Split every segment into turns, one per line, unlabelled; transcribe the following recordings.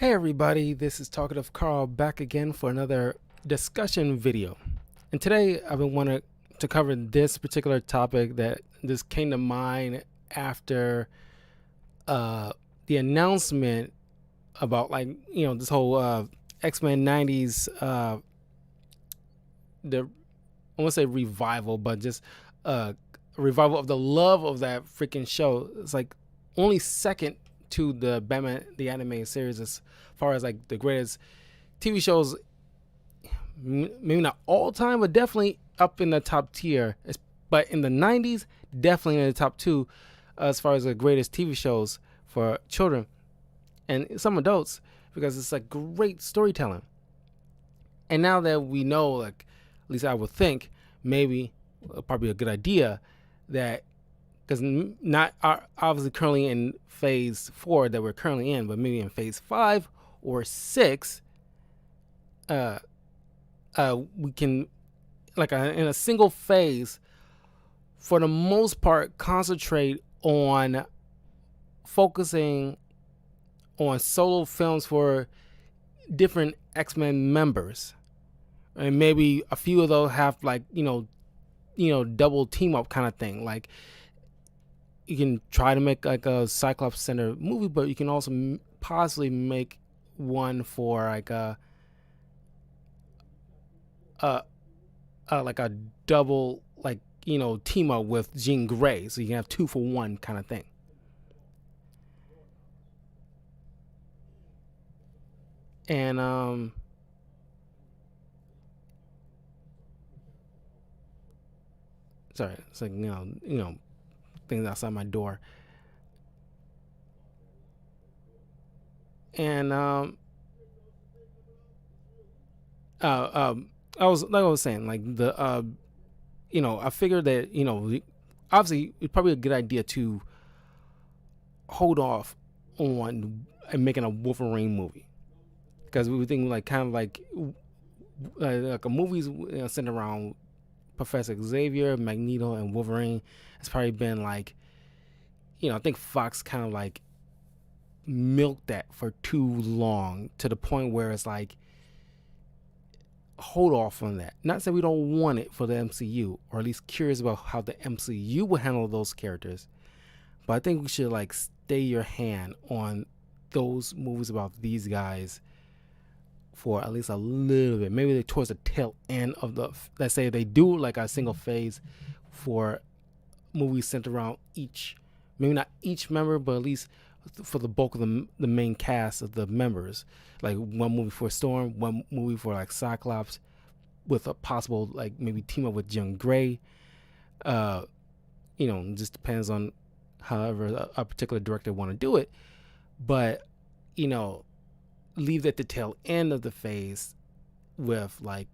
Hey everybody, this is Talkative Carl back again for another discussion video. And today I've been wanting to cover this particular topic that just came to mind after the announcement about this whole X-Men 90s the I won't say revival, but just a revival of the love of that freaking show. It's like only second to the Batman the animated series as far as like the greatest TV shows, maybe not all time, but definitely up in the top tier. But in the 90s, definitely in the top two as far as the greatest TV shows for children and some adults, because it's like great storytelling. And now that we know, like, at least I would think, maybe probably a good idea that, because not obviously currently in phase 4 that we're currently in, but maybe in phase 5 or 6, we can, in a single phase, for the most part, concentrate on focusing on solo films for different X-Men members, and maybe a few of those have double team up kind of thing. Like, you can try to make like a Cyclops centered movie, but you can also possibly make one for like a double team up with Jean Grey, so you can have 2 for 1 kind of thing. And sorry, it's like things outside my door. And I was saying, like, the I figured that obviously it's probably a good idea to hold off on making a Wolverine movie, because we were thinking like kind of like a movie's centered around Professor Xavier, Magneto, and Wolverine. It's probably been like, I think Fox kind of like milked that for too long, to the point where it's like, hold off on that. Not saying we don't want it for the MCU, or at least curious about how the MCU would handle those characters, but I think we should like stay your hand on those movies about these guys for at least a little bit, maybe towards the tail end of the, let's say they do like a single phase for movies centered around each, maybe not each member, but at least for the bulk of the main cast of the members, like one movie for Storm, one movie for like Cyclops, with a possible like maybe team up with Jean Grey. Just depends on however a particular director want to do it, but leave that the tail end of the phase with like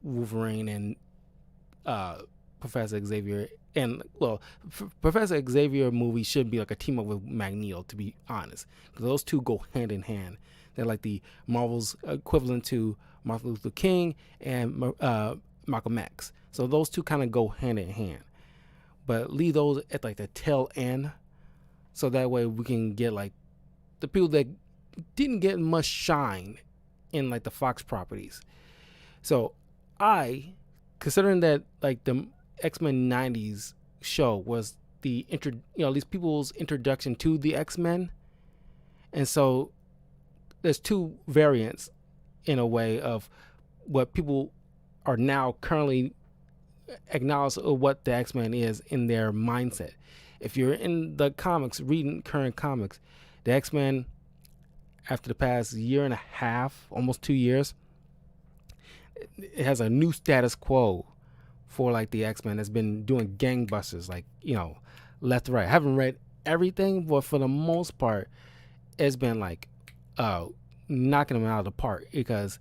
Wolverine and Professor Xavier. And Professor Xavier movie should be like a team up with Magneto, to be honest, because those two go hand in hand. They're like the Marvel's equivalent to Martin Luther King and Malcolm X. So those two kind of go hand in hand, but leave those at like the tail end, so that way we can get like the people that didn't get much shine in like the Fox properties. So considering that like the X-Men 90s show was the at least people's introduction to the X-Men, and so there's two variants in a way of what people are now currently acknowledge of what the X-Men is in their mindset. If you're in the comics, reading current comics, the X-Men, after the past year and a half, almost 2 years, it has a new status quo for like the X-Men that's been doing gangbusters, like, left to right. I haven't read everything, but for the most part, it's been like knocking them out of the park. Because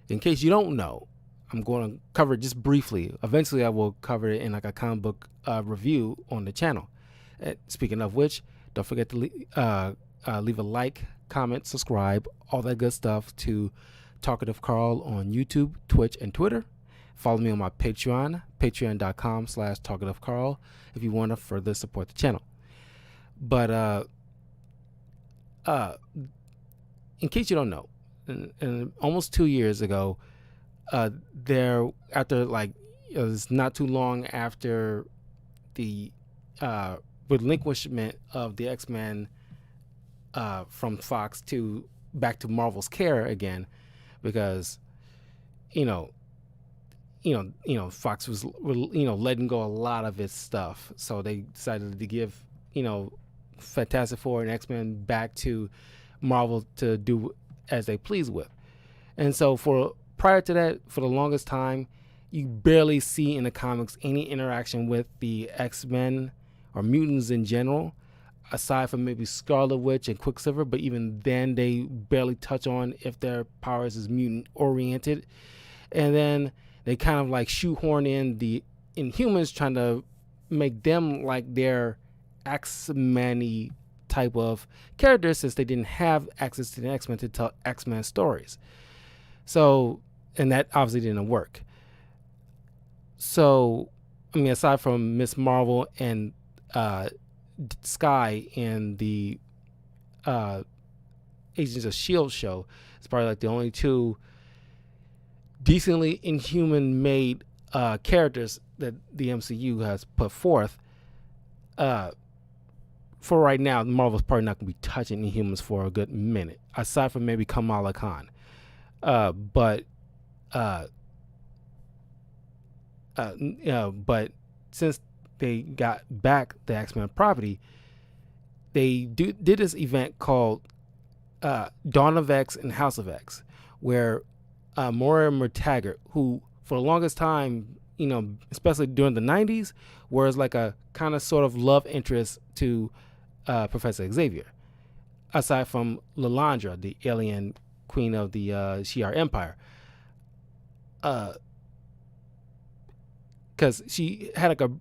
in case you don't know, I'm going to cover it just briefly. Eventually I will cover it in like a comic book review on the channel. Speaking of which, don't forget to leave a like, comment, subscribe, all that good stuff to Talkative Carl on YouTube, Twitch, and Twitter. Follow me on my Patreon, patreon.com/talkativecarl, if you want to further support the channel. But in case you don't know, in almost 2 years ago, there after like it was not too long after the relinquishment of the X-Men from Fox to back to Marvel's care again, because Fox was letting go a lot of its stuff, so they decided to give Fantastic Four and X-Men back to Marvel to do as they please with. And so prior to that, for the longest time, you barely see in the comics any interaction with the X-Men or mutants in general, aside from maybe Scarlet Witch and Quicksilver, but even then they barely touch on if their powers is mutant oriented. And then they kind of like shoehorn in the Inhumans, trying to make them like their X-Men-y type of characters, since they didn't have access to the X-Men to tell X-Men stories. So, and that obviously didn't work. So, I mean, aside from Miss Marvel and Sky in the Agents of S.H.I.E.L.D. show, it's probably like the only two decently Inhuman made characters that the MCU has put forth. For right now, Marvel's probably not going to be touching Inhumans for a good minute, aside from maybe Kamala Khan. But since they got back the X-Men property, they did this event called Dawn of X and House of X, where Moira McTaggart, who for the longest time, especially during the 90s, was like a kind of sort of love interest to Professor Xavier, aside from Lilandra, the alien queen of the Shi'ar Empire. Because she had like a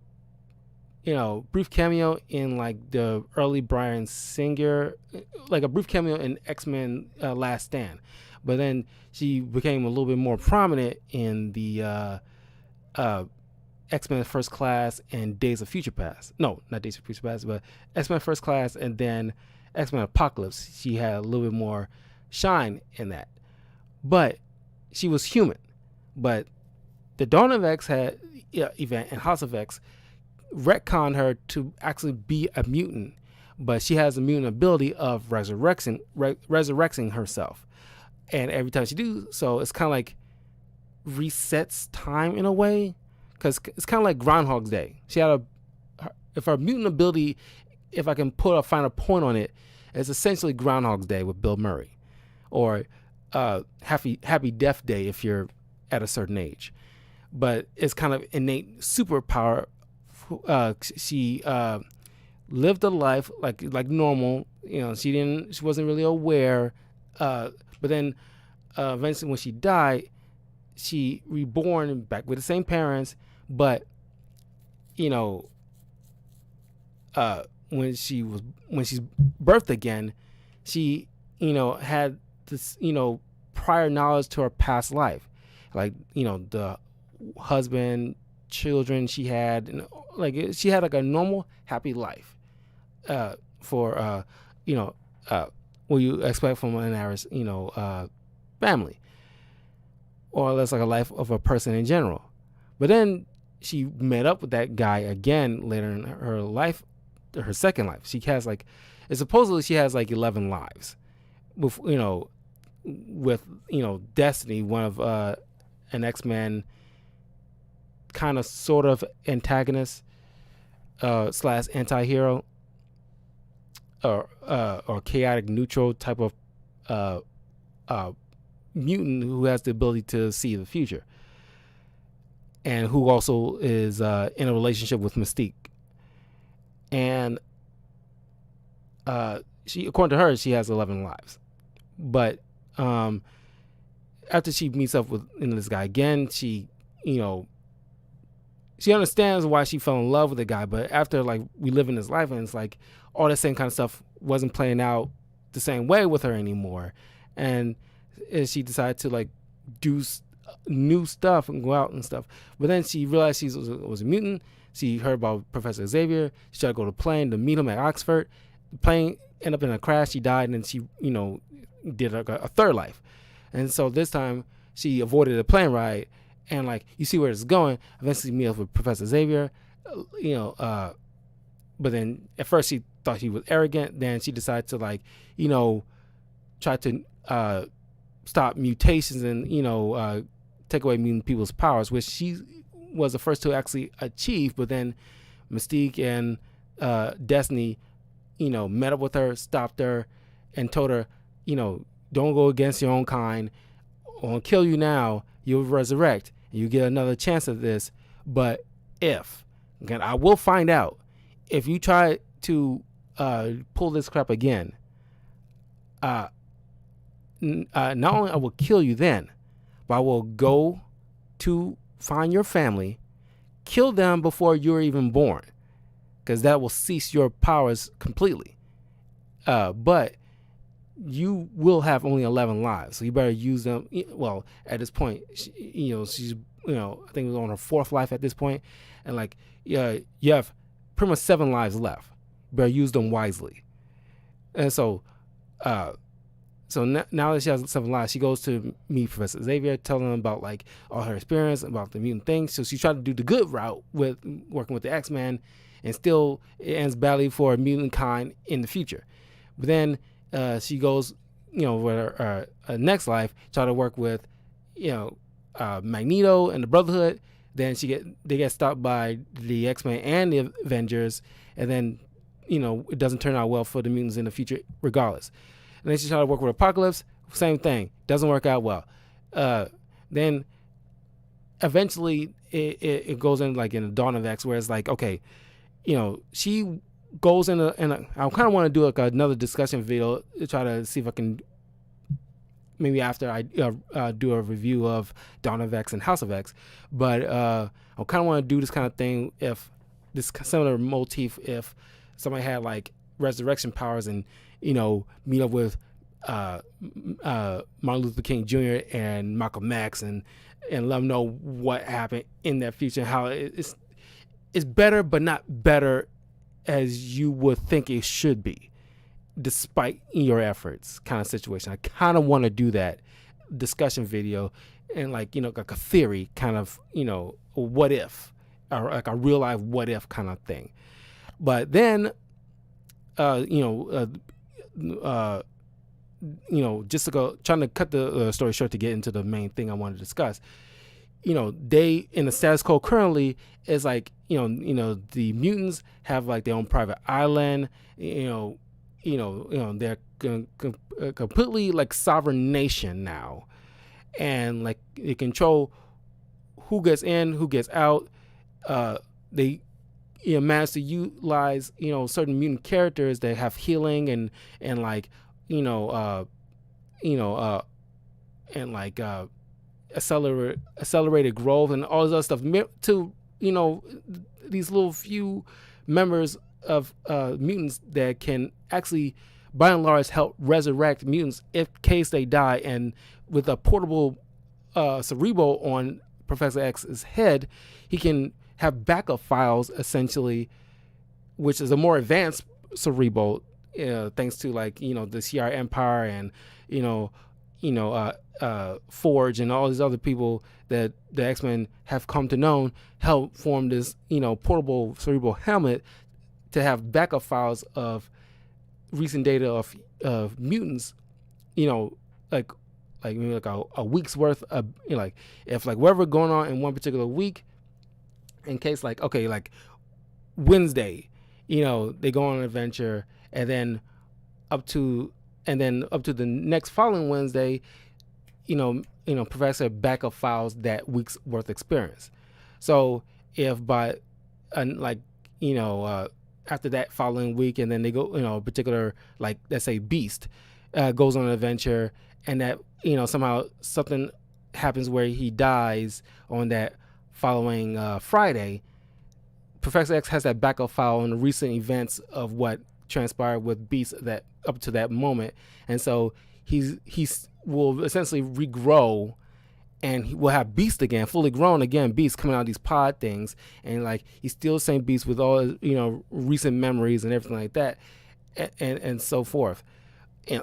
brief cameo in like the early Bryan Singer, like a brief cameo in X-Men Last Stand, but then she became a little bit more prominent in the X-Men First Class and Days of Future Past. No, not Days of Future Past, but X-Men First Class and then X-Men Apocalypse. She had a little bit more shine in that, but she was human. But the Dawn of X event and House of X retconned her to actually be a mutant, but she has a mutant ability of resurrecting herself, and every time she do so, it's kind of like resets time in a way, because it's kind of like Groundhog's Day. She had if her mutant ability, if I can put a final point on it, it's essentially Groundhog's Day with Bill Murray, or Happy Death Day if you're at a certain age. But it's kind of innate superpower. She lived a life like normal. She wasn't really aware. But then eventually, when she died, she reborn back with the same parents. But when she's birthed again, she had this prior knowledge to her past life, like the husband, children she had, and she had like a normal happy life for what you expect from an average family, or that's like a life of a person in general. But then she met up with that guy again later in her life, her second life. She has supposedly she has 11 lives with Destiny, one of an X-Men kind of sort of antagonist / anti-hero, or chaotic neutral type of mutant who has the ability to see the future, and who also is in a relationship with Mystique. And she, according to her, she has 11 lives. But after she meets up with this guy again, she understands why she fell in love with the guy. But after we live in his life, and it's like all that same kind of stuff wasn't playing out the same way with her anymore, and she decided to do new stuff and go out and stuff. But then she realized she was a mutant. She heard about Professor Xavier. She tried to go to the plane to meet him at Oxford. the plane ended up in a crash. She died, and then she, did a third life. And so this time she avoided a plane ride, and like you see where it's going. Eventually meet up with Professor Xavier, but then at first she thought he was arrogant. Then she decided to try to stop mutations and take away mutant people's powers, which she was the first to actually achieve. But then Mystique and Destiny, met up with her, stopped her, and told her, don't go against your own kind. I'll kill you now. You'll resurrect. And you get another chance at this. But again, I will find out if you try to pull this crap again. Not only I will kill you then, but I will go to find your family, kill them before you're even born, because that will cease your powers completely. But you will have only 11 lives, so you better use them. Well, at this point, she's I think it was on her 4th life at this point, and you have pretty much 7 lives left. You better use them wisely. And so now that she has 7 lives, she goes to meet Professor Xavier, telling him about all her experience about the mutant things. So she tried to do the good route with working with the X-Men, and still it ends badly for mutant kind in the future. But then she goes, with her next life, try to work with, Magneto and the Brotherhood. Then they get stopped by the X-Men and the Avengers, and then it doesn't turn out well for the mutants in the future regardless. And then she tried to work with Apocalypse, same thing, doesn't work out well. Then eventually it goes in in the Dawn of X, where it's she goes in I kind of want to do another discussion video to try to see if I can, maybe after I do a review of Dawn of X and House of X, but I kind of want to do this kind of thing if this similar motif, if somebody had resurrection powers and meet up with Martin Luther King Jr. and Malcolm X and let them know what happened in that future and how it's better, but not better as you would think it should be, despite your efforts, kind of situation. I kind of want to do that discussion video and a theory kind of, what if, or a real life what if kind of thing. But then, just to go, trying to cut the story short to get into the main thing I wanted to discuss. They, in the status quo currently, is the mutants have their own private island. They're completely sovereign nation now, and they control who gets in, who gets out. They manage to utilize certain mutant characters that have healing and accelerated growth and all this other stuff to these little few members of mutants that can actually by and large help resurrect mutants if case they die. And with a portable cerebro on Professor X's head, he can have backup files essentially, which is a more advanced cerebro, thanks to the CR Empire and Forge and all these other people that the X-Men have come to know, help form this portable cerebral helmet to have backup files of recent data of mutants, maybe a week's worth of if whatever going on in one particular week, in case Wednesday, they go on an adventure, and then up to the next following Wednesday, Professor backup files that week's worth experience. So if by after that following week, and then they go, a particular, let's say Beast goes on an adventure, and that, somehow something happens where he dies on that following Friday, Professor X has that backup file on the recent events of what transpired with Beast that up to that moment. And so he will essentially regrow, and he will have Beast again, fully grown again, Beast coming out of these pod things, and he's still the same Beast with all his, recent memories and everything like that. and so forth.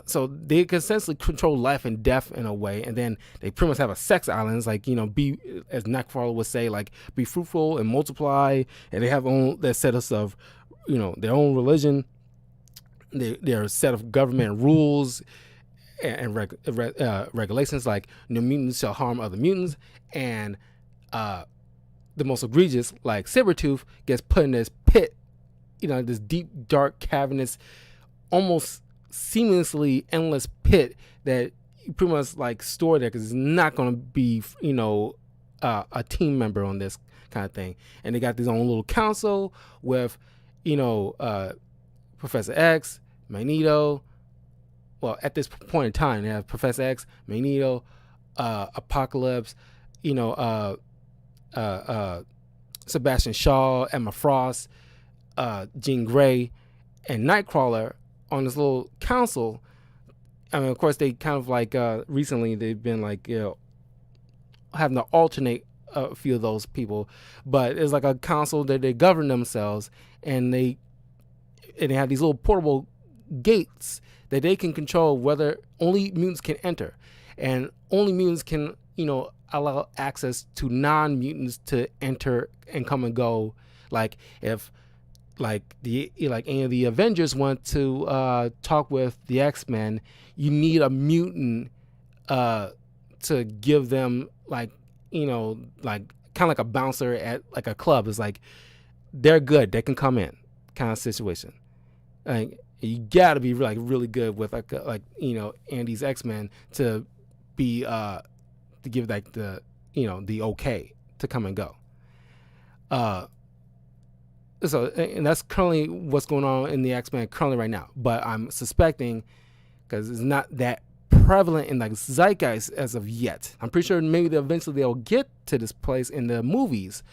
So they can essentially control life and death in a way, and then they pretty much have a sex island. It's like, be, as Nightcrawler would say, like, be fruitful and multiply, and they have their set of, their own religion, their set of government rules and regulations, like no mutants shall harm other mutants, and the most egregious, like Sabretooth, gets put in this pit, this deep, dark, cavernous, almost seamlessly endless pit that you pretty much like store there because it's not going to be, a team member on this kind of thing. And they got this own little council with, Professor X, Magneto. Well, at this point in time, they have Professor X, Magneto, Apocalypse, Sebastian Shaw, Emma Frost, Jean Grey, and Nightcrawler on this little council. I mean, of course, they kind of like recently they've been like, having to alternate a few of those people, but it's like a council that they govern themselves, and they have these little portable gates that they can control whether only mutants can enter, and only mutants can, allow access to non-mutants to enter and come and go. Like if any of the Avengers want to talk with the X-Men, you need a mutant to give them like kind of like a bouncer at like a club. It's like they're good, they can come in kind of situation. Like you gotta be like really good with like Andy's X-Men to be to give like the the okay to come and go. So, and that's currently what's going on in the X-Men currently right now. But I'm suspecting, because it's not that prevalent in like zeitgeist as of yet. I'm pretty sure maybe eventually they'll get to this place in the movies.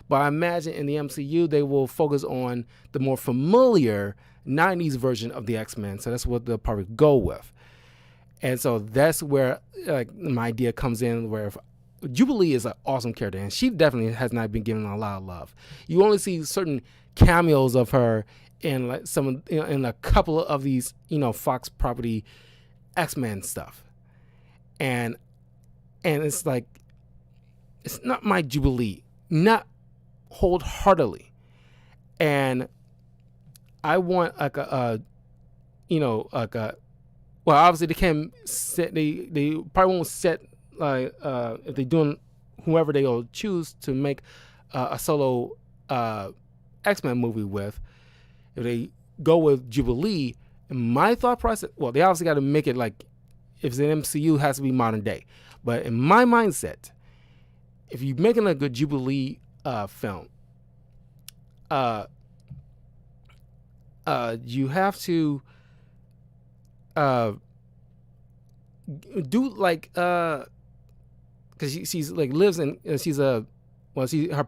But I imagine in the MCU they will focus on the more familiar 90s version of the X-Men. So that's what they'll probably go with. And so that's where like my idea comes in, where Jubilee is an awesome character, and she definitely has not been given a lot of love. You only see certain cameos of her in like some in a couple of these Fox property X-Men stuff, and it's like it's not my Jubilee, not wholeheartedly, and I want like well, obviously they can't set, they probably won't set like if they're doing whoever they'll choose to make a solo X-Men movie with. If they go with Jubilee, my thought process, well, they obviously got to make it like, if it's an MCU, it has to be modern day. But in my mindset, if you're making a good Jubilee film, you have to do like because she's like lives in she's her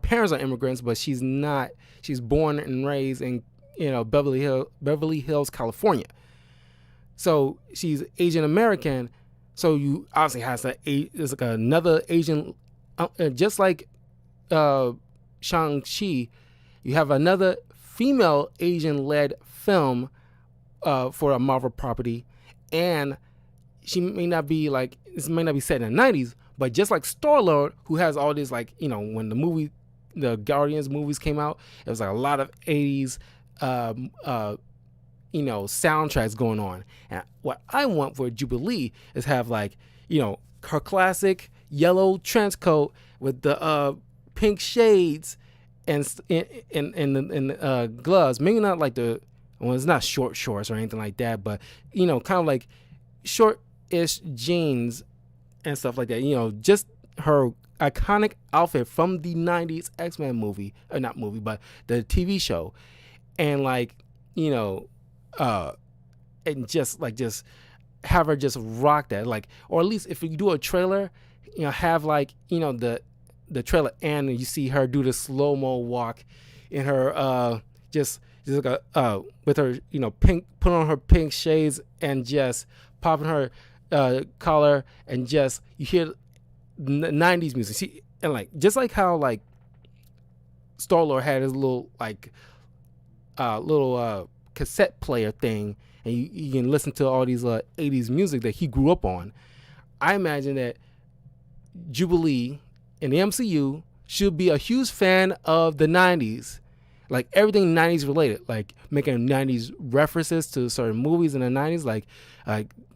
parents are immigrants, but she's not. She's born and raised in Beverly Hills, California. So she's Asian American. So you obviously has there's like another Asian, just like Shang-Chi. You have another female Asian-led film for a Marvel property, and she may not be like, this may not be set in the 90s, but just like Star-Lord, who has all this like, when the Guardians movies came out, it was like a lot of 80s soundtracks going on. And what I want for Jubilee is have like, her classic yellow trench coat with the pink shades and gloves. Maybe not like it's not short shorts or anything like that, but kind of like short-ish jeans and stuff like that. Just her iconic outfit from the 90s X-Men movie, or not movie, but the TV show. And like, and just have her just rock that, like, or at least if you do a trailer, have like, the trailer and you see her do the slow-mo walk in her just like with her pink, put on her pink shades and just popping her collar, and just you hear 90s music. And like just like how like Star-Lord had his little like cassette player thing, and you can listen to all these 80s music that he grew up on. I imagine that Jubilee in the MCU should be a huge fan of the 90s, like everything 90s related, like making 90s references to certain movies in the 90s, like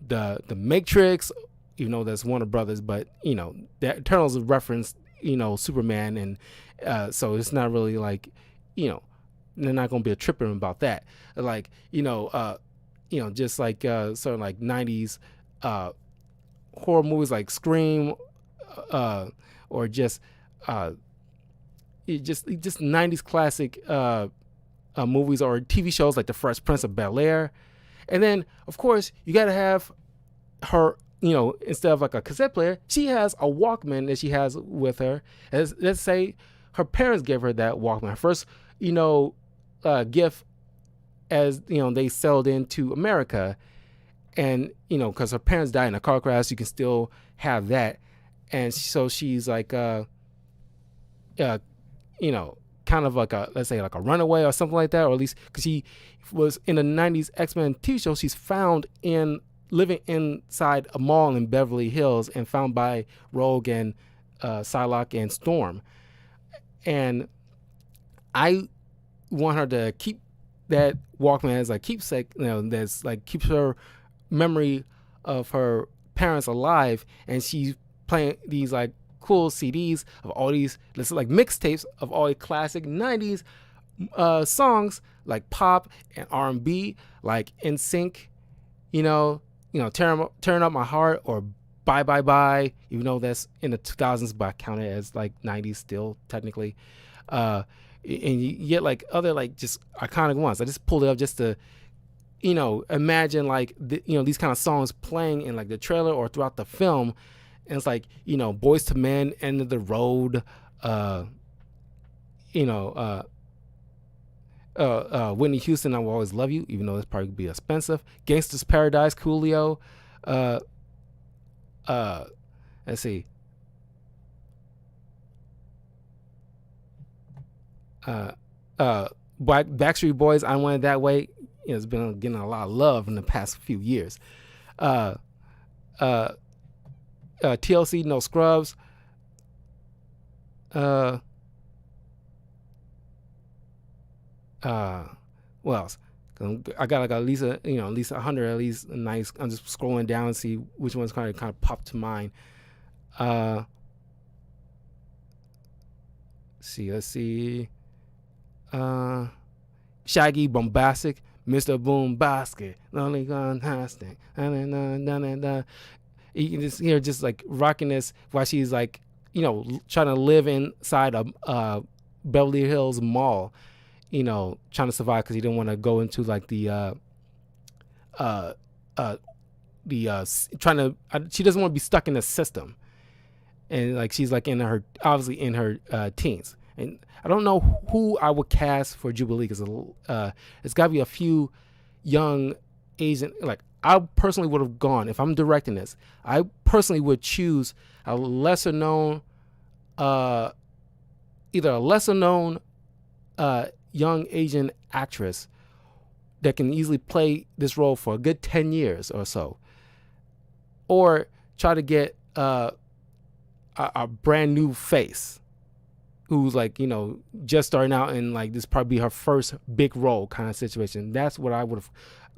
the Matrix, even though that's Warner Brothers, but the Eternals reference Superman, and so it's not really like they're not gonna be a tripping about that, like just like certain like 90s horror movies like Scream, or just 90s classic movies or TV shows like The Fresh Prince of Bel-Air. And then of course you got to have her, instead of like a cassette player, she has a Walkman that she has with her. As let's say her parents gave her that Walkman, her first gift, as they sailed into America. And because her parents died in a car crash, you can still have that. And so she's like kind of like let's say like a runaway or something like that, or at least because she was in a 90s X-Men TV show. She's found living inside a mall in Beverly Hills and found by Rogue and Psylocke and Storm. And I want her to keep that Walkman as like keepsake, that's like keeps her memory of her parents alive. And she's playing these like cool CDs of all these, let's like mixtapes of all the classic 90s songs, like pop and R&B, like NSYNC, Tearing Up My Heart, or Bye Bye Bye, even though that's in the 2000s, but I count it as like 90s still technically. And you get like other like just iconic ones. I just pulled it up just to imagine like these kind of songs playing in like the trailer or throughout the film. And it's like Boys to Men, End of the Road, Whitney Houston, I Will Always Love You, even though this probably be expensive. Gangsta's Paradise, Coolio. Let's see. Backstreet Boys, I Want It That Way. It's been getting a lot of love in the past few years. TLC, No Scrubs. What else? I got like at least at least 100 at least nice. I'm just scrolling down and see which ones kind of pop to mind. Let's see. Shaggy, Bombastic, Mr. Boombastic, Lonely Fantastic. You can just hear just like rocking this while she's like trying to live inside a Beverly Hills mall, trying to survive because he didn't want to go into like she doesn't want to be stuck in the system. And like she's like obviously in her teens. And I don't know who I would cast for Jubilee, because it's got to be a few young Asian. Like I personally would have gone, if I'm directing this, I personally would choose a lesser known, either a lesser known young Asian actress that can easily play this role for a good 10 years or so, or try to get a brand new face who's like just starting out, and like this probably her first big role kind of situation. That's what I would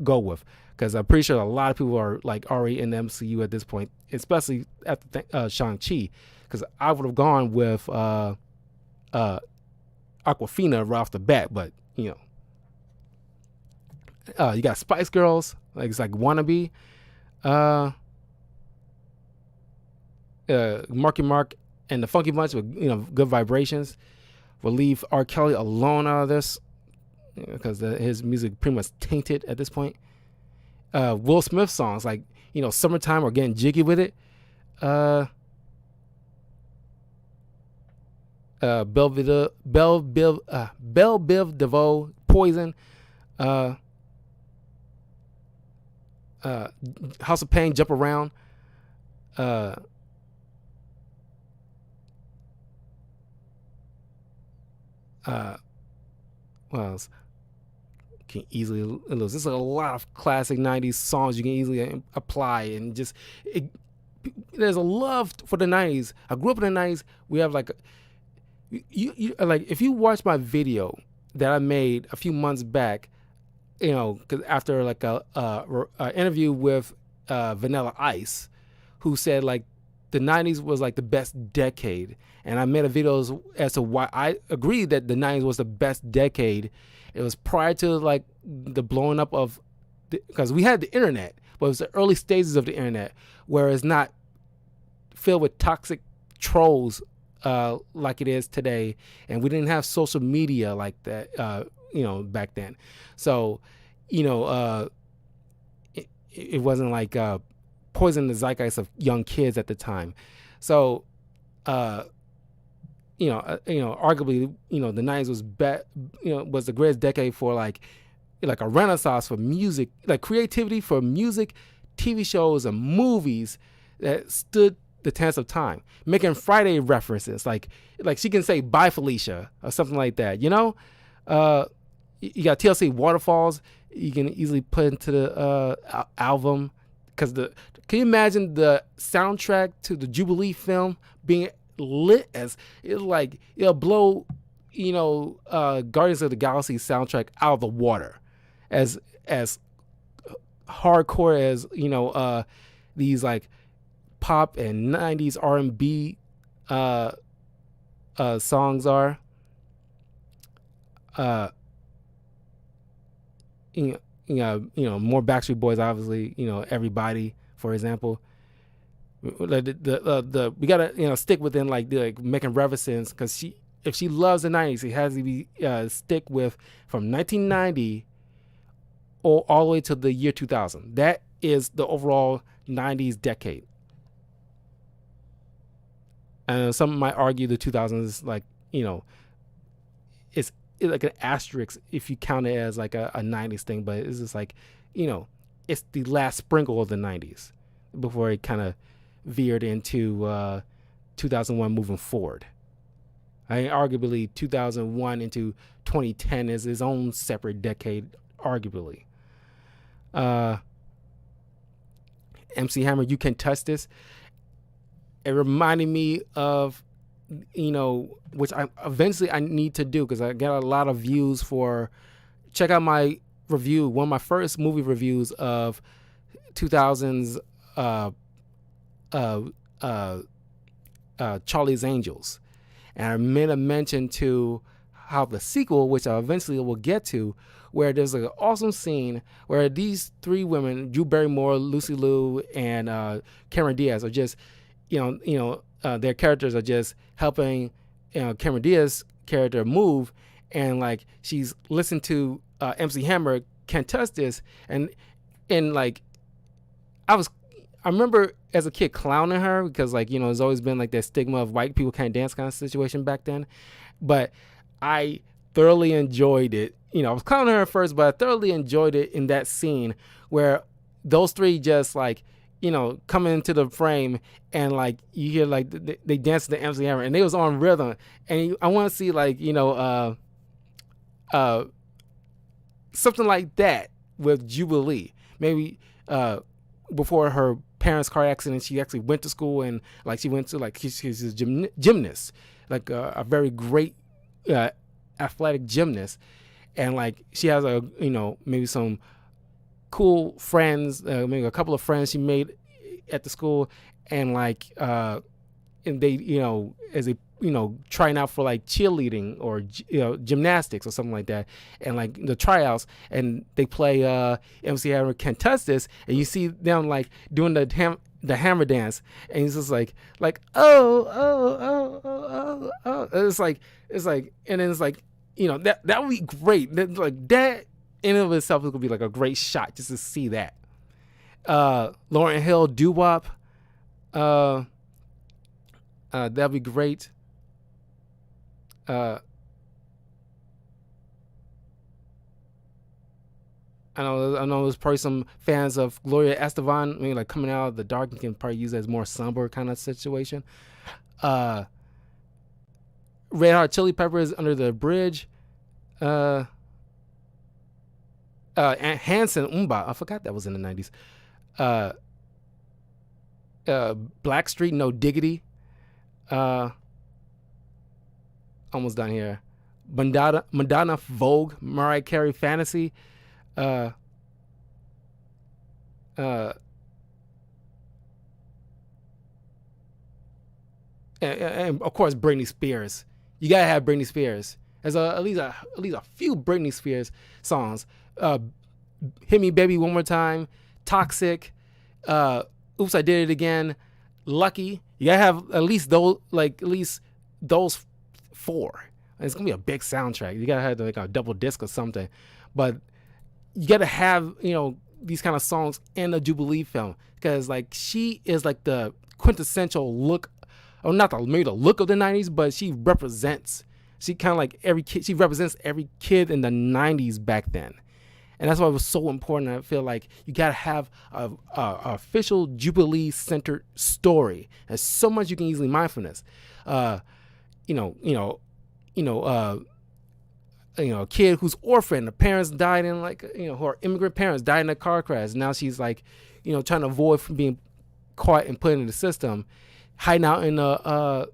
go with, because I'm pretty sure a lot of people are like already in the MCU at this point, especially after Shang-Chi, because I would have gone with Aquafina right off the bat. But you got Spice Girls, like it's like Wannabe, Marky Mark and the Funky Bunch with Good Vibrations. We'll leave R. Kelly alone out of this, because his music pretty much tainted at this point. Will Smith songs like Summertime or Getting Jiggy with It. Belle Biv DeVoe, Poison. House of Pain, Jump Around. What else? can easily lose. There's a lot of classic 90s songs you can easily apply, and just there's a love for the 90s. I grew up in the 90s. We have like you like, if you watch my video that I made a few months back, cause after like a interview with Vanilla Ice, who said like the 90s was like the best decade, and I made a video as to why I agreed that the 90s was the best decade. It was prior to like the blowing up of, because we had the internet, but it was the early stages of the internet, where it's not filled with toxic trolls like it is today, and we didn't have social media like that, back then. So, it wasn't like poisoning the zeitgeist of young kids at the time. So, arguably, the 90s was the greatest decade for like a renaissance for music, like creativity for music, TV shows, and movies that stood the test of time, making Friday references, like she can say "Bye Felicia" or something like that. You got TLC Waterfalls. You can easily put into the album, because can you imagine the soundtrack to the Jubilee film being lit as it'll blow Guardians of the Galaxy soundtrack out of the water, as hardcore as these like pop and 90s R&B songs are. More Backstreet Boys, obviously, Everybody, for example. We gotta stick within like making references, because if she loves the 90s, it has to be stick with from 1990 all the way to the year 2000. That is the overall 90s decade. And some might argue the 2000s is like, it's like an asterisk if you count it as like a 90s thing, but it's just like, it's the last sprinkle of the 90s before it kind of veered into 2001 moving forward. Arguably 2001 into 2010 is its own separate decade, arguably. MC Hammer, You Can Touch This. It reminded me of, which I need to do, because I got a lot of views for. Check out my review, one of my first movie reviews of 2000's Charlie's Angels, and I made a mention to how the sequel, which I eventually will get to, where there's like an awesome scene where these three women, Drew Barrymore, Lucy Liu, and Cameron Diaz, are just their characters are just helping Cameron Diaz's character move, and like she's listened to MC Hammer Can't Touch This, and like I remember as a kid clowning her, because like there's always been like that stigma of white people can't dance kind of situation back then, but I thoroughly enjoyed it. I was clowning her at first, but I thoroughly enjoyed it in that scene where those three just like come into the frame, and like you hear like they dance to the MC Hammer, and they was on rhythm, and I want to see like something like that with Jubilee. Maybe before her parents' car accident, she actually went to school, and like she went to like she's a gymnast, like a very great athletic gymnast, and like she has maybe some cool friends, maybe a couple of friends she made at the school, and like and they as they trying out for like cheerleading or gymnastics or something like that, and like the tryouts, and they play MC Hammer Can't Touch This, and you see them like doing the hammer dance, and it's just like oh, it's like and then it's like that would be great. Like that in and of itself is gonna be like a great shot just to see that. Lauryn Hill, Doo Wop, that'd be great. I know there's probably some fans of Gloria Estefan, maybe like Coming Out of the Dark, you can probably use it as more somber kind of situation. Red Hot Chili Peppers, Under the Bridge. and Hanson Umba, I forgot that was in the 90s. Uh, Blackstreet, No Diggity. Uh, almost done here. Madonna, Vogue, Mariah Carey, Fantasy. Uh, uh, and of course Britney Spears. You gotta have Britney Spears. There's at least a few Britney Spears songs. Hit Me Baby One More Time, Toxic, Oops I Did It Again, Lucky. You gotta have at least those four. And it's gonna be a big soundtrack. You gotta have like a double disc or something. But you gotta have, these kind of songs in a Jubilee film, because like she is like the quintessential look, or not maybe the look of the 90s, but she represents she represents every kid in the 90s back then. And that's why it was so important. I feel like you gotta have a official Jubilee centered story. There's so much you can easily mine from this. A kid who's orphaned, the parents died in her immigrant parents died in a car crash. Now she's like, trying to avoid from being caught and put in the system, hiding out in a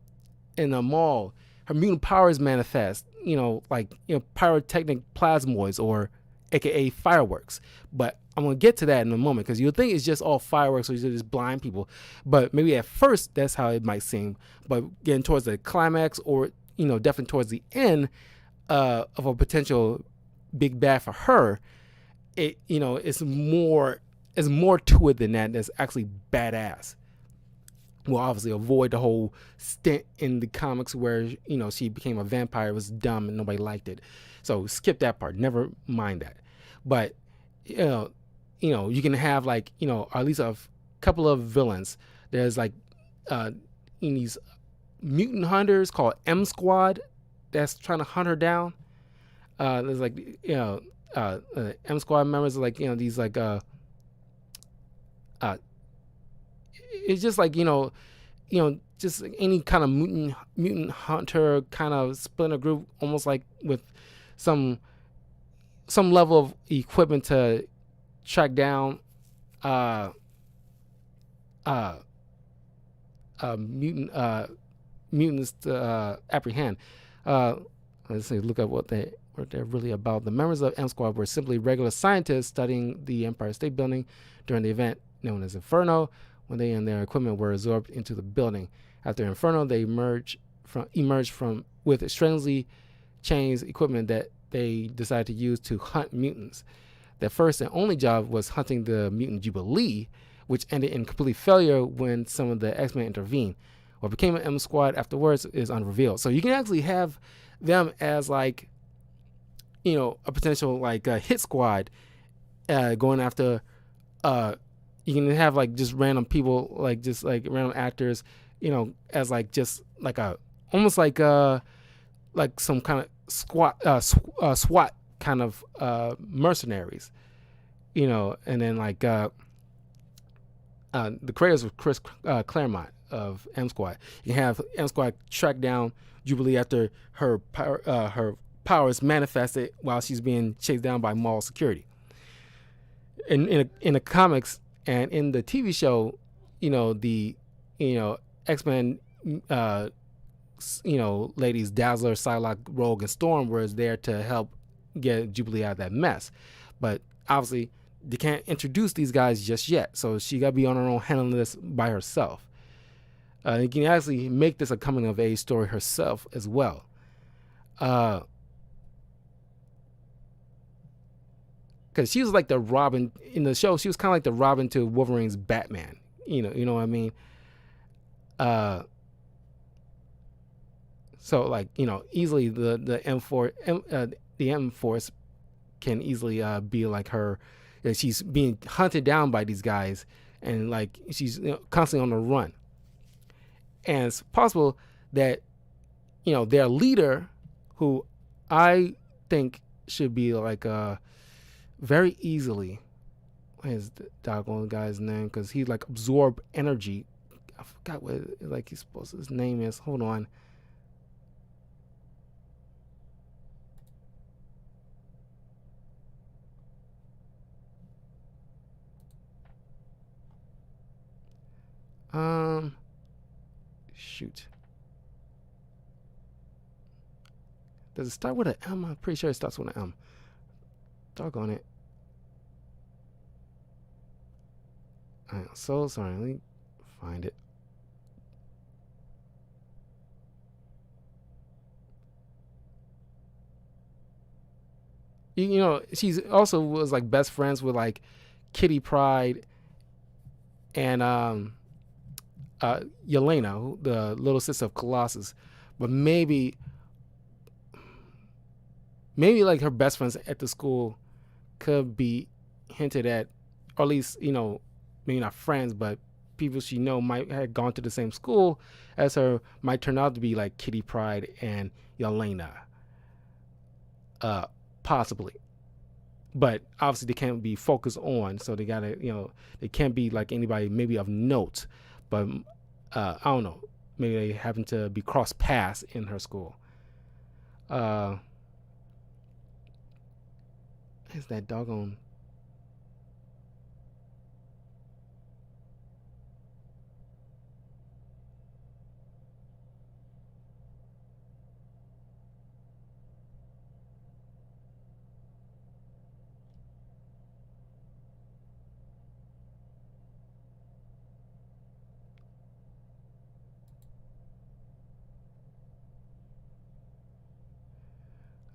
mall. Her mutant powers manifest, pyrotechnic plasmoids, or AKA fireworks. But I'm gonna get to that in a moment, because you'll think it's just all fireworks or just blind people. But maybe at first that's how it might seem. But getting towards the climax, or definitely towards the end of a potential big bad for her, it's more to it than that. That's actually badass. We'll obviously avoid the whole stint in the comics where she became a vampire. It was dumb and nobody liked it, so skip that part. Never mind that. But you can have at least a couple of villains. There's these mutant hunters called M Squad that's trying to hunt her down. There's M Squad members are these it's just just any kind of mutant hunter kind of splinter group, almost like with some level of equipment to track down mutants to apprehend. Let's see, look at what they're really about. The members of M Squad were simply regular scientists studying the Empire State Building during the event known as Inferno. When they and their equipment were absorbed into the building. After Inferno, they emerged from with strangely changed equipment that they decided to use to hunt mutants. Their first and only job was hunting the mutant Jubilee, which ended in complete failure when some of the X-Men intervened. What became an M Squad afterwards is unrevealed. So you can actually have them as a potential hit squad going after. You can have just random people, random actors, as almost like some kind of SWAT kind of mercenaries, and then the creators of Chris Claremont of M Squad. You can have M Squad track down Jubilee after her powers manifested while she's being chased down by mall security. In the comics. And in the TV show, the X-Men, ladies Dazzler, Psylocke, Rogue, and Storm were there to help get Jubilee out of that mess. But obviously, they can't introduce these guys just yet, so she got to be on her own handling this by herself. You can actually make this a coming of age story herself as well. Because she was like the Robin in the show. She was kind of like the Robin to Wolverine's Batman. You know what I mean? So easily the M Force can easily be like her. She's being hunted down by these guys, and she's constantly on the run. And it's possible that their leader, who I think should be very easily, what is the doggone guy's name? Because he absorb energy. I forgot what his name is. Hold on. Um, shoot. Does it start with an M? I'm pretty sure it starts with an M. Doggone it. I'm so sorry. Let me find it. You know, she's also was like best friends with like Kitty Pryde and Yelena, the little sister of Colossus. But maybe like her best friends at the school could be hinted at, or at least, you know, maybe not friends, but people she know might have gone to the same school as her might turn out to be like Kitty Pryde and Yelena. Uh, possibly. But obviously they can't be focused on, so they gotta, you know, they can't be like anybody maybe of note. But I don't know, maybe they happen to be cross paths in her school. Uh, is that doggone?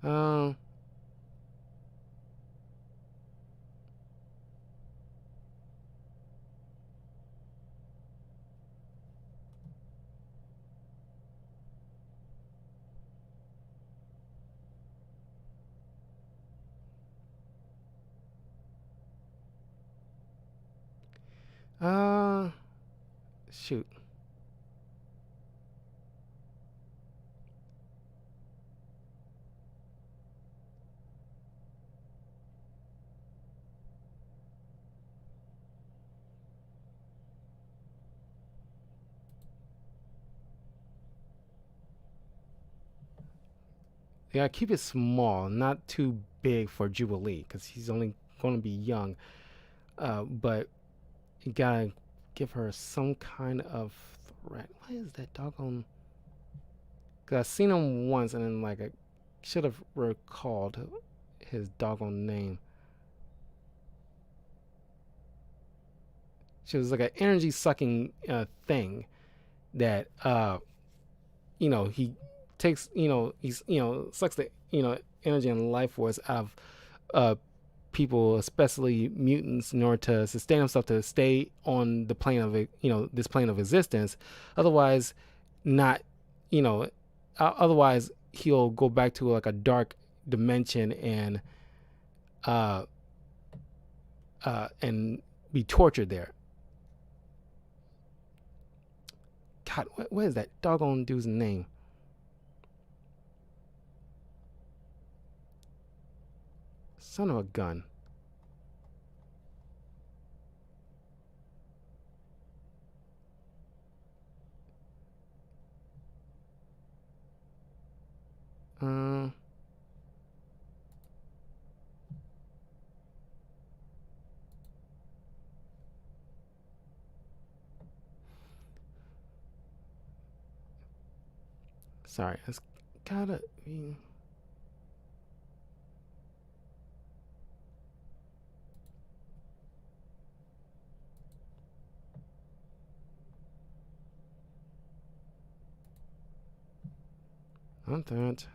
Um, uh, shoot. Yeah, keep it small, not too big for Jubilee, because he's only going to be young. But you gotta give her some kind of threat. What is that doggone? Cause I seen him once, and then like I should have recalled his doggone name. She was like an energy sucking thing that you know, he takes, you know, he's, you know, sucks the, you know, energy and life force out of uh people, especially mutants, in order to sustain himself, to stay on the plane of it, you know, this plane of existence. Otherwise, not, you know, otherwise he'll go back to like a dark dimension uh and be tortured there. God, what is that doggone dude's name? Son of a gun. Uh, sorry, it's gotta be. Not that.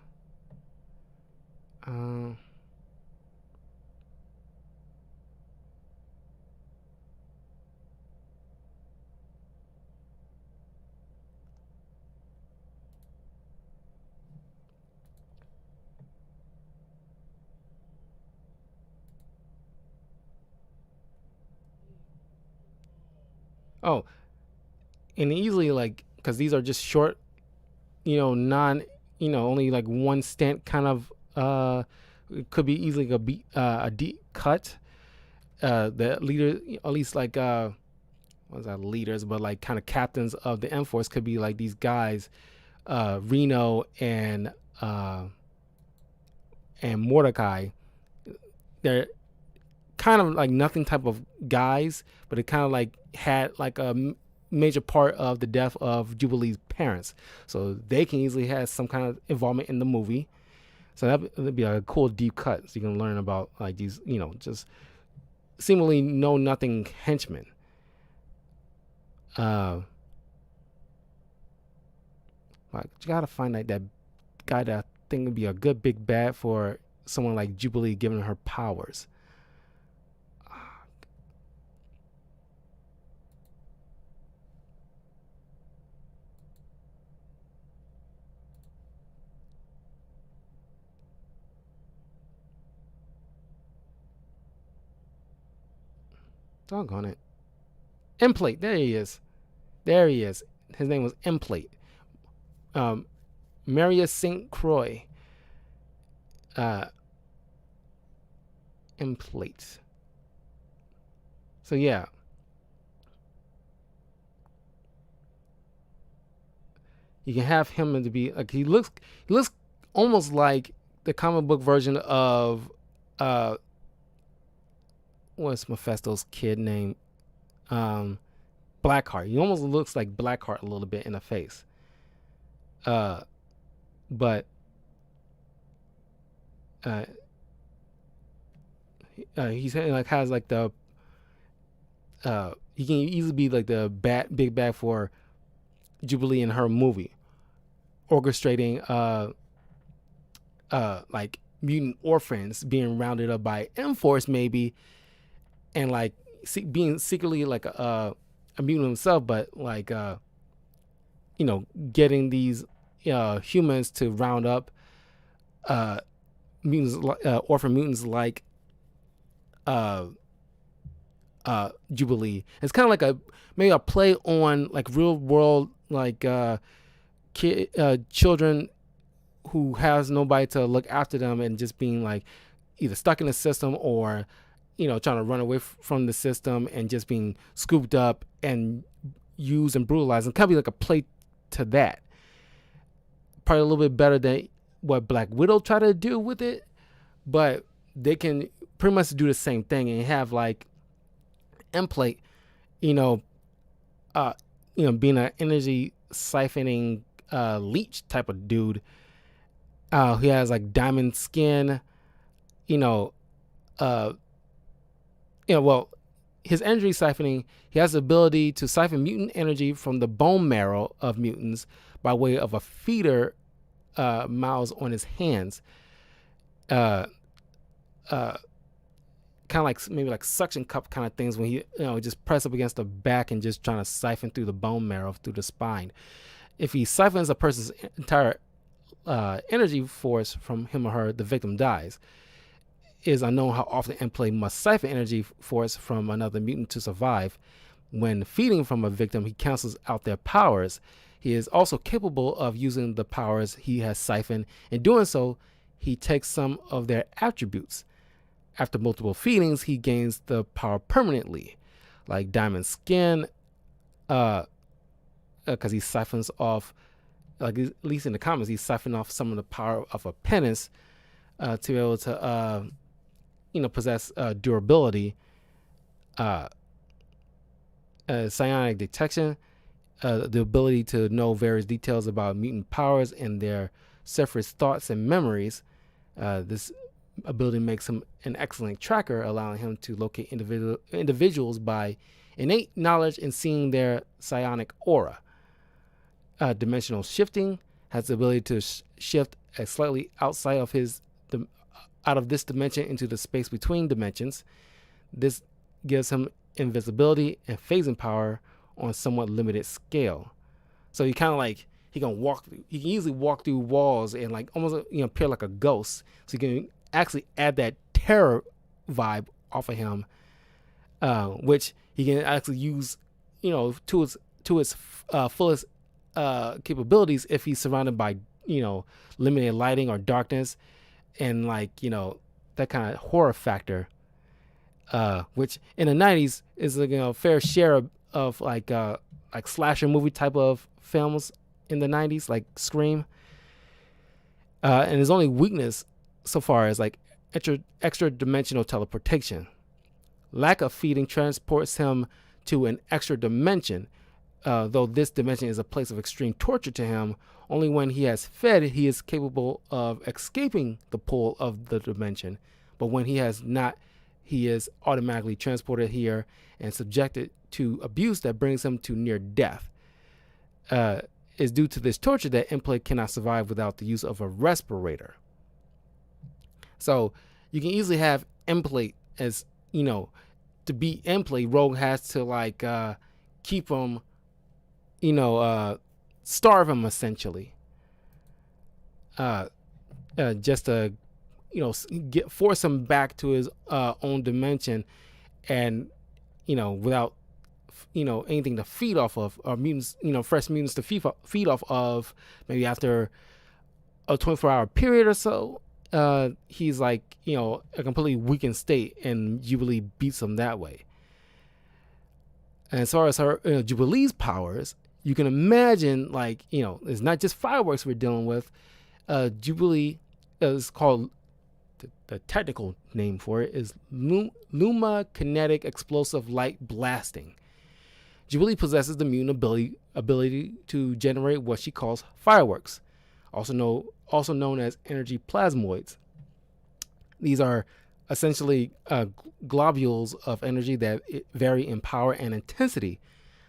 Uh, oh, and easily like, because these are just short, you know, you know, only like one stent kind of. It could be easily a deep cut. The leader, at least like what's that, leaders, but like kind of captains of the M Force could be like these guys, Reno uh, and Mordecai. They're kind of like nothing type of guys, but it kind of like had like a major part of the death of Jubilee's parents, so they can easily have some kind of involvement in the movie. So that'd be a cool deep cut, so you can learn about like these, just seemingly know nothing henchmen. Like you gotta find like that guy that I think would be a good big bad for someone like Jubilee, giving her powers. Doggone it. Emplate. There he is. There he is. His name was Emplate. Marius St. Croix. Emplate. So yeah. You can have him to be like he looks almost like the comic book version of what's Mephisto's kid name? Blackheart. He almost looks like Blackheart a little bit in the face. But he's like has like the he can easily be like the big bad for Jubilee in her movie, orchestrating like mutant orphans being rounded up by M-Force maybe, and like being secretly like a mutant himself, but like getting these humans to round up mutants, orphan mutants like Jubilee. It's kind of like maybe a play on like real world like children who has nobody to look after them and just being like either stuck in the system or trying to run away from the system and just being scooped up and used and brutalized, and kind of be like a play to that. Probably a little bit better than what Black Widow tried to do with it, but they can pretty much do the same thing and have like Emplate, being an energy siphoning leech type of dude. He has like diamond skin, well, his energy siphoning, he has the ability to siphon mutant energy from the bone marrow of mutants by way of a feeder mouse on his hands. Kind of like maybe like suction cup kind of things when he just press up against the back and just trying to siphon through the bone marrow through the spine. If he siphons a person's entire energy force from him or her, the victim dies. It is unknown how often Emplate must siphon energy force from another mutant to survive. When feeding from a victim, he cancels out their powers. He is also capable of using the powers he has siphoned. In doing so, he takes some of their attributes. After multiple feedings, he gains the power permanently, like diamond skin, because he siphons off, like at least in the comics, he siphoned off some of the power of a penance to be able to, possess durability. Psionic Detection, the ability to know various details about mutant powers and their surface thoughts and memories. This ability makes him an excellent tracker, allowing him to locate individuals by innate knowledge and seeing their psionic aura. Dimensional shifting has the ability to shift slightly outside of out of this dimension into the space between dimensions. This gives him invisibility and phasing power on somewhat limited scale. So he kind of like he can easily walk through walls and like almost appear like a ghost. So you can actually add that terror vibe off of him, which he can actually use to its fullest capabilities if he's surrounded by limited lighting or darkness, and like that kind of horror factor, which in the 90s is like a fair share of like slasher movie type of films in the 90s, like Scream. And his only weakness so far is like extra dimensional teleportation. Lack of feeding transports him to an extra dimension, though this dimension is a place of extreme torture to him, only when he has fed he is capable of escaping the pull of the dimension. But when he has not, he is automatically transported here and subjected to abuse that brings him to near death. It's due to this torture that Emplate cannot survive without the use of a respirator. So you can easily have Emplate as, to beat Emplate, Rogue has to like keep him, starve him essentially. Just to, force him back to his own dimension, and without anything to feed off of, or mutants, fresh mutants to feed off of. Maybe after a 24-hour period or so, he's like a completely weakened state, and Jubilee beats him that way. And as far as her Jubilee's powers, you can imagine it's not just fireworks we're dealing with. Jubilee is called, the technical name for it is Luma Kinetic Explosive Light Blasting. Jubilee possesses the mutant ability to generate what she calls fireworks, also known as energy plasmoids. These are essentially globules of energy that vary in power and intensity.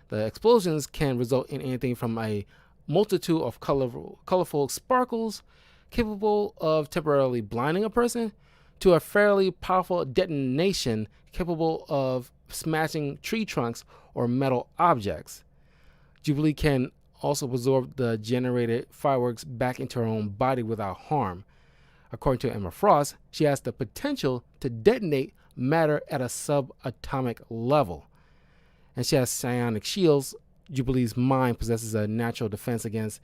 The explosions can result in anything from a multitude of colorful sparkles capable of temporarily blinding a person to a fairly powerful detonation capable of smashing tree trunks or metal objects. Jubilee can also absorb the generated fireworks back into her own body without harm. According to Emma Frost, she has the potential to detonate matter at a subatomic level. And she has psionic shields. Jubilee's mind possesses a natural defense against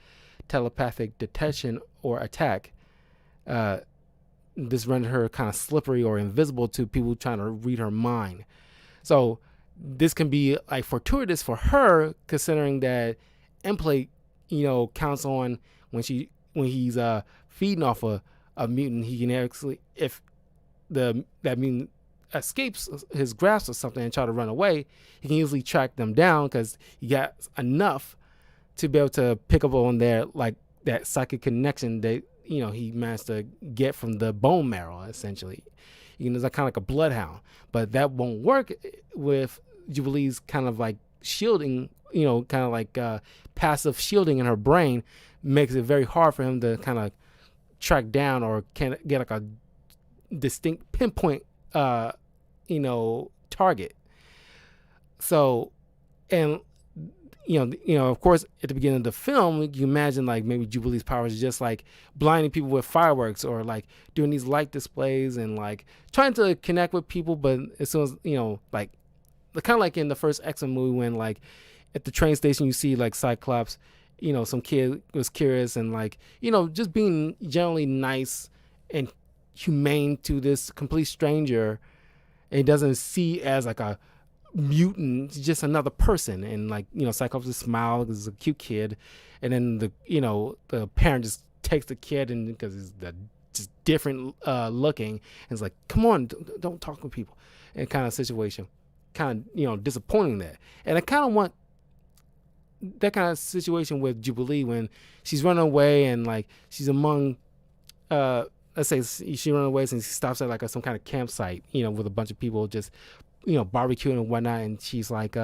telepathic detection or attack. This rendered her kind of slippery or invisible to people trying to read her mind. So this can be like fortuitous for her, considering that Emplate, counts on when he's feeding off a mutant, he can actually, if that mutant escapes his grasp or something and try to run away, he can easily track them down because he got enough to be able to pick up on their that psychic connection that he managed to get from the bone marrow. Essentially, it's like kind of like a bloodhound, but that won't work with Jubilee's kind of like shielding. Kind of like passive shielding in her brain makes it very hard for him to kind of track down or can get like a distinct pinpoint target. So, and of course at the beginning of the film you imagine like maybe Jubilee's powers is just like blinding people with fireworks or like doing these light displays and like trying to connect with people, but as soon as like kind of like in the first X-Men movie when like at the train station you see like Cyclops, some kid was curious and like just being generally nice and humane to this complete stranger, and he doesn't see as like a mutant, just another person. And like Cyclops just smiles because he's a cute kid, and then the parent just takes the kid and because he's just different looking, and it's like, come on, don't talk with people, and kind of situation, kind of disappointing that. And I kind of want that kind of situation with Jubilee when she's running away and like she's among let's say she runs away and she stops at like some kind of campsite with a bunch of people just barbecuing and whatnot, and she's like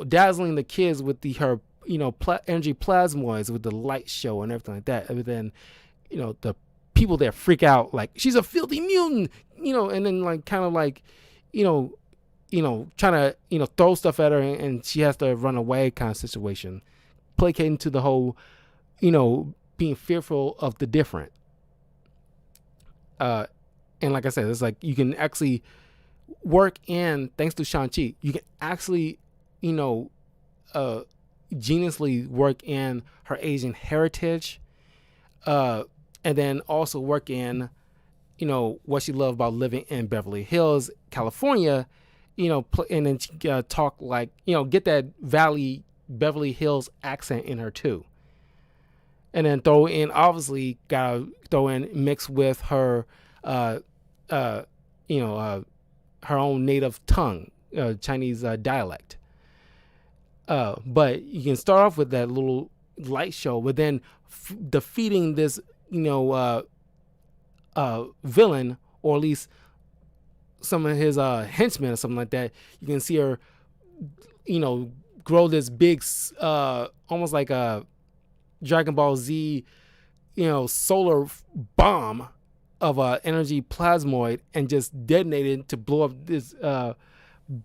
dazzling the kids with her energy plasmoids with the light show and everything like that. And then the people there freak out like she's a filthy mutant, and then like kind of like trying to throw stuff at her, and she has to run away kind of situation, placating to the whole being fearful of the different. And like I said, it's like you can actually work in, thanks to Shang-Chi, you can actually geniusly work in her Asian heritage, and then also work in what she loved about living in Beverly Hills, California, and then talk like, get that Beverly Hills accent in her too. And then gotta throw in mix with her, her own native tongue, Chinese dialect. But you can start off with that little light show, but then defeating this, villain, or at least some of his henchmen or something like that. You can see her, grow this big, almost like a Dragon Ball Z, solar bomb of a energy plasmoid, and just detonate it to blow up this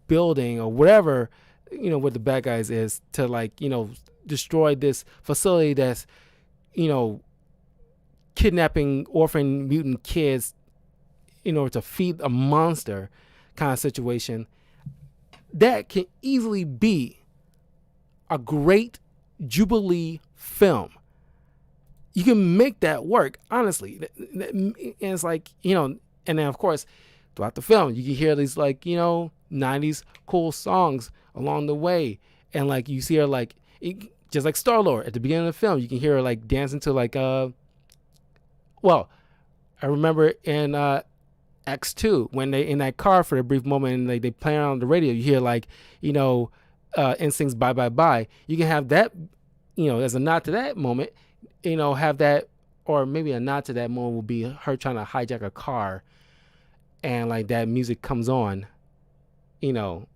building or whatever, what the bad guys is, to destroy this facility that's, kidnapping orphan mutant kids in order to feed a monster kind of situation. That can easily be a great Jubilee film. You can make that work, honestly. And it's like, and then of course, throughout the film, you can hear these 90s cool songs along the way. And you see her just like Star-Lord at the beginning of the film, you can hear her dancing to I remember in X2, when they in that car for a brief moment and they play on the radio, you hear NSYNC's Bye Bye Bye. You can have that, as a nod to that moment, have that, or maybe a nod to that moment will be her trying to hijack a car, and that music comes on, and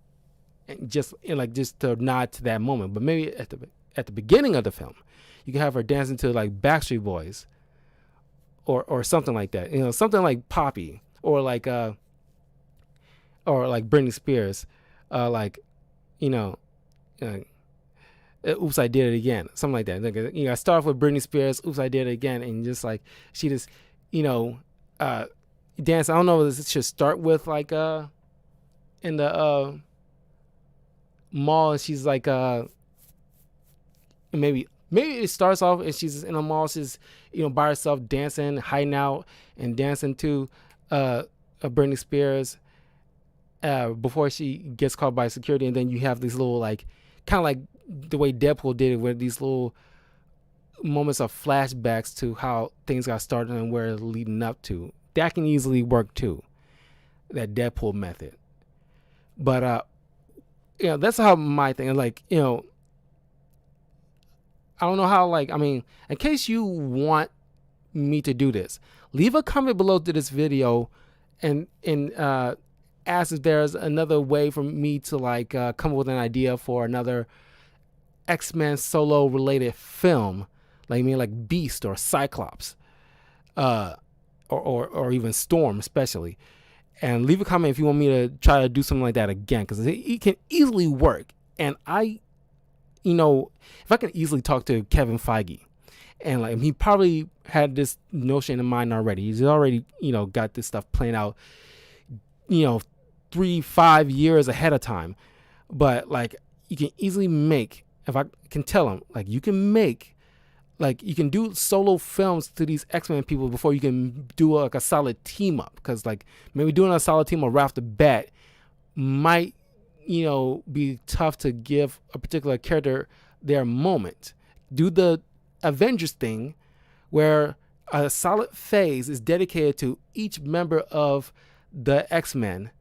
just to nod to that moment. But maybe at the beginning of the film, you can have her dancing to Backstreet Boys, or something like that, something like Poppy, or Britney Spears, Oops, I Did It Again, something like that. I start off with Britney Spears, Oops, I Did It Again, and just she just dance. I don't know if this should start with in the mall, and she's maybe it starts off and she's in a mall, she's by herself dancing, hiding out and dancing to Britney Spears before she gets caught by security. And then you have these little kind of like the way Deadpool did it, where these little moments of flashbacks to how things got started and where it's leading up to. That can easily work too, that Deadpool method. But that's how my thing, I don't know how, in case you want me to do this, leave a comment below to this video and ask if there's another way for me to come up with an idea for another X-Men solo related film, like Beast or Cyclops, or even Storm especially. And leave a comment if you want me to try to do something like that again, because it can easily work. And if I can easily talk to Kevin Feige, and he probably had this notion in mind already. He's already, got this stuff planned out, 3-5 years ahead of time. But you can easily make, if I can tell him, you can make, you can do solo films to these X-Men people before you can do a solid team up. Because maybe doing a solid team up right off the bat might, be tough to give a particular character their moment. Do the Avengers thing, where a solid phase is dedicated to each member of the X-Men,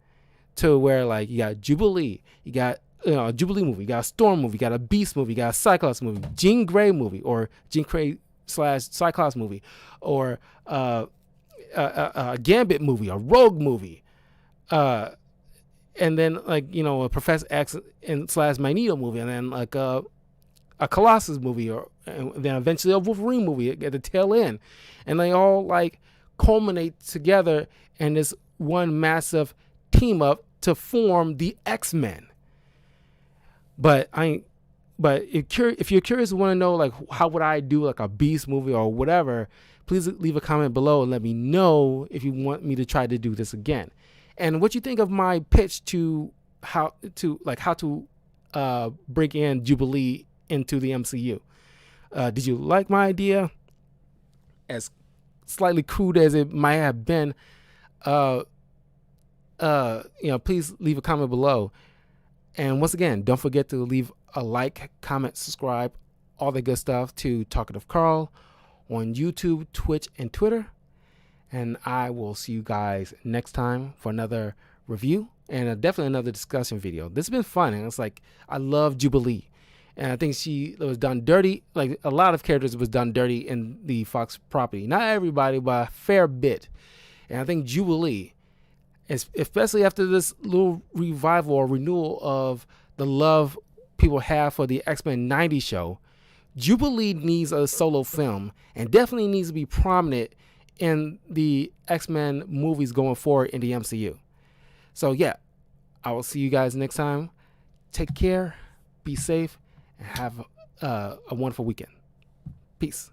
to where you got Jubilee, you got a Jubilee movie, you got a Storm movie, you got a Beast movie, you got a Cyclops movie, Jean Grey movie, or Jean Grey / Cyclops movie, or a Gambit movie, a Rogue movie, and then a Professor X and / Magneto movie, and then a Colossus movie, and then eventually a Wolverine movie at the tail end, and they all culminate together in this one massive team up to form the X-Men. But if you're curious and want to know how would I do a Beast movie or whatever, please leave a comment below and let me know if you want me to try to do this again, and what you think of my pitch to how to break in Jubilee into the MCU. Did you like my idea? As slightly crude as it might have been, please leave a comment below. And once again, don't forget to leave a like, comment, subscribe, all the good stuff to Talkative Carl on YouTube, Twitch, and Twitter. And I will see you guys next time for another review and definitely another discussion video. This has been fun, and it's like I love Jubilee, and I think she was done dirty. Like a lot of characters was done dirty in the Fox property. Not everybody, but a fair bit. And I think Jubilee, especially after this little revival or renewal of the love people have for the X-Men 90 show, Jubilee needs a solo film and definitely needs to be prominent in the X-Men movies going forward in the MCU. So yeah, I will see you guys next time. Take care, be safe, and have a wonderful weekend. Peace.